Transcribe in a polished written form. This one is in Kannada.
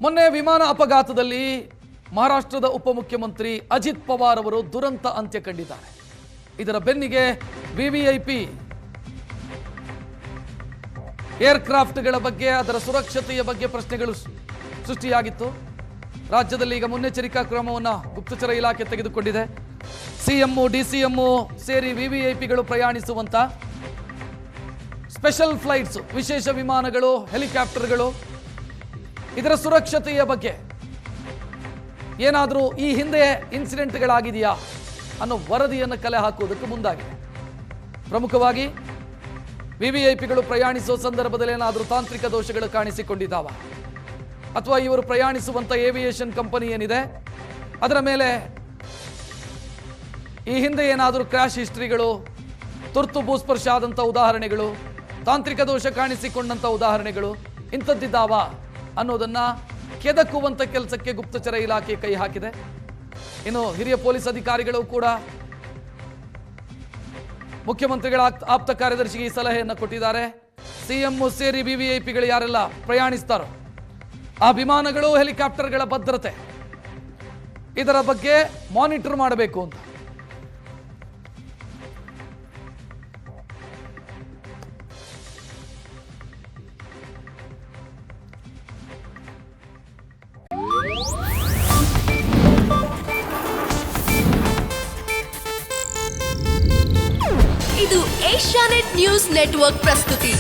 ಮೊನ್ನೆ ವಿಮಾನ ಅಪಘಾತದಲ್ಲಿ ಮಹಾರಾಷ್ಟ್ರದ ಉಪಮುಖ್ಯಮಂತ್ರಿ ಅಜಿತ್ ಪವಾರ್ ಅವರು ದುರಂತ ಅಂತ್ಯ ಕಂಡಿದ್ದಾರೆ. ಇದರ ಬೆನ್ನಿಗೆ ವಿವಿಐಪಿ ಏರ್ಕ್ರಾಫ್ಟ್ಗಳ ಬಗ್ಗೆ ಅದರ ಸುರಕ್ಷತೆಯ ಬಗ್ಗೆ ಪ್ರಶ್ನೆಗಳು ಸೃಷ್ಟಿಯಾಗಿತ್ತು. ರಾಜ್ಯದಲ್ಲಿ ಈಗ ಮುನ್ನೆಚ್ಚರಿಕಾ ಕ್ರಮವನ್ನು ಗುಪ್ತಚರ ಇಲಾಖೆ ತೆಗೆದುಕೊಂಡಿದೆ. ಸಿಎಂ ಡಿಸಿಎಂ ಸೇರಿ ವಿವಿಐಪಿಗಳು ಪ್ರಯಾಣಿಸುವಂತ ಸ್ಪೆಷಲ್ ಫ್ಲೈಟ್ಸ್, ವಿಶೇಷ ವಿಮಾನಗಳು, ಹೆಲಿಕಾಪ್ಟರ್ಗಳು, ಇದರ ಸುರಕ್ಷತೆಯ ಬಗ್ಗೆ ಏನಾದರೂ ಈ ಹಿಂದೆ ಇನ್ಸಿಡೆಂಟ್ಗಳಾಗಿದೆಯಾ ಅನ್ನೋ ವರದಿಯನ್ನು ಕಲೆ ಹಾಕುವುದಕ್ಕೆ ಮುಂದಾಗಿದೆ. ಪ್ರಮುಖವಾಗಿ ವಿವಿಐಪಿಗಳು ಪ್ರಯಾಣಿಸುವ ಸಂದರ್ಭದಲ್ಲಿ ಏನಾದರೂ ತಾಂತ್ರಿಕ ದೋಷಗಳು ಕಾಣಿಸಿಕೊಂಡಿದ್ದಾವ, ಅಥವಾ ಇವರು ಪ್ರಯಾಣಿಸುವಂಥ ಏವಿಯೇಷನ್ ಕಂಪನಿ ಏನಿದೆ ಅದರ ಮೇಲೆ ಈ ಹಿಂದೆ ಏನಾದರೂ ಕ್ರ್ಯಾಶ್ ಹಿಸ್ಟ್ರಿಗಳು, ತುರ್ತು ಭೂಸ್ಪರ್ಶ ಆದಂಥ ಉದಾಹರಣೆಗಳು, ತಾಂತ್ರಿಕ ದೋಷ ಕಾಣಿಸಿಕೊಂಡಂಥ ಉದಾಹರಣೆಗಳು ಇಂಥದ್ದಿದ್ದಾವ ಅನ್ನೋದನ್ನ ಕೆದಕುವಂಥ ಕೆಲಸಕ್ಕೆ ಗುಪ್ತಚರ ಇಲಾಖೆ ಕೈ ಹಾಕಿದೆ. ಇನ್ನು ಹಿರಿಯ ಪೊಲೀಸ್ ಅಧಿಕಾರಿಗಳು ಕೂಡ ಮುಖ್ಯಮಂತ್ರಿಗಳ ಆಪ್ತ ಕಾರ್ಯದರ್ಶಿಗೆ ಈ ಸಲಹೆಯನ್ನು ಕೊಟ್ಟಿದ್ದಾರೆ. ಸಿಎಂ ಸೇರಿ ವಿವಿಐಪಿಗಳು ಯಾರೆಲ್ಲ ಪ್ರಯಾಣಿಸ್ತಾರೋ ಆ ವಿಮಾನಗಳು, ಹೆಲಿಕಾಪ್ಟರ್ಗಳ ಭದ್ರತೆ ಇದರ ಬಗ್ಗೆ ಮಾನಿಟರ್ ಮಾಡಬೇಕು ಅಂತ. ಇದು ಏಷ್ಯಾನೆಟ್ ನ್ಯೂಸ್ ನೆಟ್ವರ್ಕ್ ಪ್ರಸ್ತುತಿ.